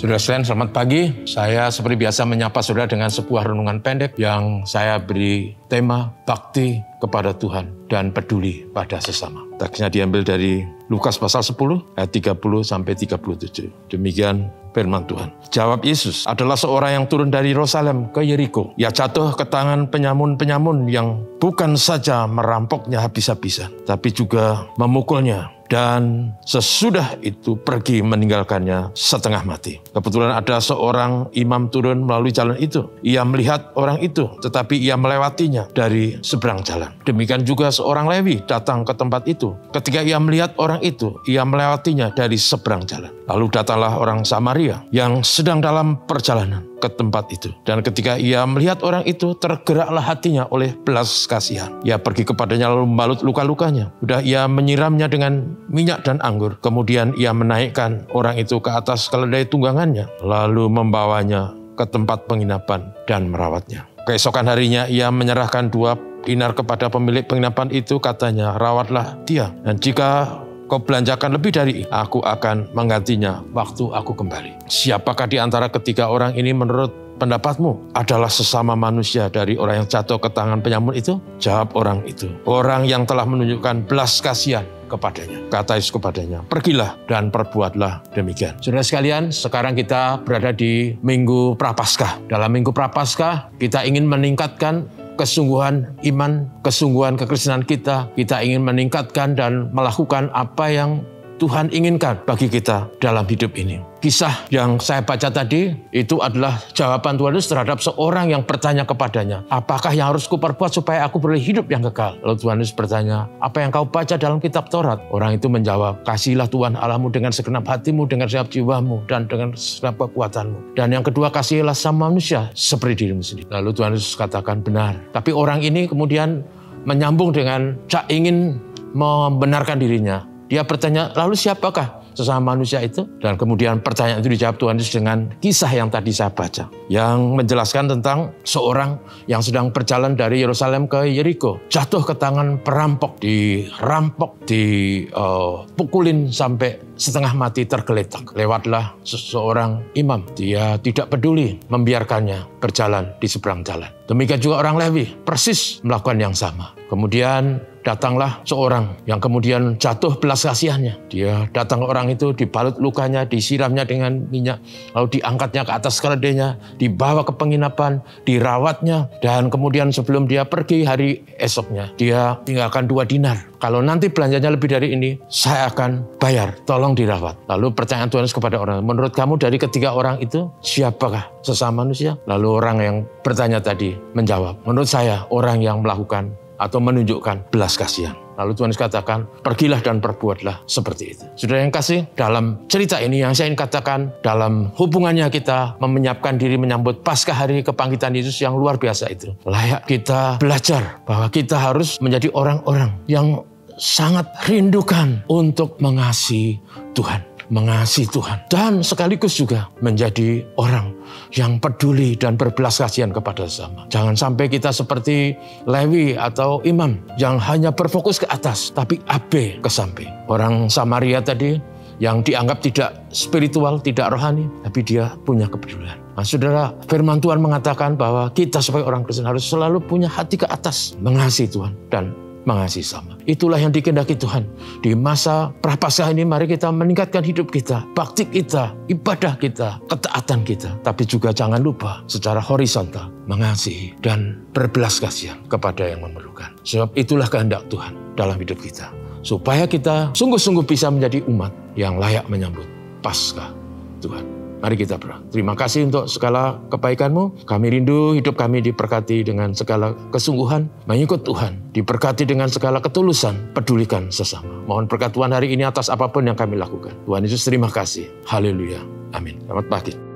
Saudara sekalian, selamat pagi. Saya seperti biasa menyapa saudara dengan sebuah renungan pendek yang saya beri tema bakti kepada Tuhan dan peduli pada sesama. Teksnya diambil dari Lukas pasal 10 ayat 30 sampai 37. Demikian firman Tuhan. Jawab Yesus, adalah seorang yang turun dari Yerusalem ke Yeriko. Ia jatuh ke tangan penyamun-penyamun yang bukan saja merampoknya habis-habisan, tapi juga memukulnya. Dan sesudah itu pergi meninggalkannya setengah mati. Kebetulan ada seorang imam turun melalui jalan itu. Ia melihat orang itu, tetapi ia melewatinya dari seberang jalan. Demikian juga seorang Lewi datang ke tempat itu. Ketika ia melihat orang itu, ia melewatinya dari seberang jalan. Lalu datanglah orang Samaria yang sedang dalam perjalanan ke tempat itu. Dan ketika ia melihat orang itu, tergeraklah hatinya oleh belas kasihan. Ia pergi kepadanya lalu membalut luka-lukanya. Sudah ia menyiramnya dengan minyak dan anggur. Kemudian ia menaikkan orang itu ke atas keledai tunggangannya, lalu membawanya ke tempat penginapan dan merawatnya. Keesokan harinya ia menyerahkan 2 dinar kepada pemilik penginapan itu, katanya, rawatlah dia. Dan jika kau belanjakan lebih dari aku akan menggantinya waktu aku kembali. Siapakah di antara ketiga orang ini menurut pendapatmu adalah sesama manusia dari orang yang jatuh ke tangan penyamun itu? Jawab orang itu, orang yang telah menunjukkan belas kasihan kepadanya. Kata Yesus kepadanya, pergilah dan perbuatlah demikian. Saudara sekalian, sekarang kita berada di Minggu Prapaskah. Dalam Minggu Prapaskah, kita ingin meningkatkan kesungguhan iman, kesungguhan kekristenan kita. Kita ingin meningkatkan dan melakukan apa yang Tuhan inginkan bagi kita dalam hidup ini. Kisah yang saya baca tadi itu adalah jawaban Tuhan Yesus terhadap seorang yang bertanya kepadanya, apakah yang harus kuperbuat supaya aku boleh hidup yang kekal? Lalu Tuhan Yesus bertanya, apa yang kau baca dalam kitab Taurat? Orang itu menjawab, kasihilah Tuhan Allahmu dengan segenap hatimu, dengan segenap jiwamu, dan dengan segenap kekuatanmu. Dan yang kedua, kasihilah sama manusia seperti dirimu sendiri. Lalu Tuhan Yesus katakan, benar. Tapi orang ini kemudian menyambung dengan ingin membenarkan dirinya. Dia bertanya, lalu siapakah sesama manusia itu? Dan kemudian pertanyaan itu dijawab Tuhan Yesus dengan kisah yang tadi saya baca, yang menjelaskan tentang seorang yang sedang berjalan dari Yerusalem ke Yeriko, jatuh ke tangan perampok, dirampok, dipukulin sampai setengah mati, tergeletak. Lewatlah seorang imam, dia tidak peduli, membiarkannya berjalan di seberang jalan. Demikian juga orang Lewi, persis melakukan yang sama. Kemudian datanglah seorang yang kemudian jatuh belas kasihannya. Dia datang ke orang itu, dibalut lukanya, disiramnya dengan minyak, lalu diangkatnya ke atas keledainya, dibawa ke penginapan, dirawatnya, dan kemudian sebelum dia pergi hari esoknya, dia tinggalkan 2 dinar. Kalau nanti belanjanya lebih dari ini, saya akan bayar, tolong dirawat. Lalu pertanyaan Tuhan kepada orang, menurut kamu dari ketiga orang itu, siapakah sesama manusia? Lalu orang yang bertanya tadi menjawab, menurut saya orang yang melakukan atau menunjukkan belas kasihan. Lalu Tuhan katakan, pergilah dan perbuatlah seperti itu. Saudara yang kasih, dalam cerita ini yang saya ingin katakan, dalam hubungannya kita menyiapkan diri menyambut Paskah hari kebangkitan Yesus yang luar biasa itu, layak kita belajar bahwa kita harus menjadi orang-orang yang sangat rindukan untuk mengasihi Tuhan. Mengasihi Tuhan, dan sekaligus juga menjadi orang yang peduli dan berbelas kasihan kepada sesama. Jangan sampai kita seperti Lewi atau imam yang hanya berfokus ke atas, tapi abe ke samping. Orang Samaria tadi yang dianggap tidak spiritual, tidak rohani, tapi dia punya kepedulian. Nah, saudara, firman Tuhan mengatakan bahwa kita sebagai orang Kristen harus selalu punya hati ke atas, mengasihi Tuhan dan mengasihi sama. Itulah yang dikehendaki Tuhan. Di masa Prapaskah ini mari kita meningkatkan hidup kita, bakti kita, ibadah kita, ketaatan kita. Tapi juga jangan lupa secara horizontal mengasihi dan berbelas kasihan kepada yang memerlukan. Sebab itulah kehendak Tuhan dalam hidup kita. Supaya kita sungguh-sungguh bisa menjadi umat yang layak menyambut Paskah Tuhan. Mari kita berdoa. Terima kasih untuk segala kebaikan-Mu. Kami rindu hidup kami diberkati dengan segala kesungguhan, mengikut Tuhan. Diberkati dengan segala ketulusan, pedulikan sesama. Mohon berkat Tuhan hari ini atas apapun yang kami lakukan. Tuhan Yesus terima kasih. Haleluya. Amin. Selamat pagi.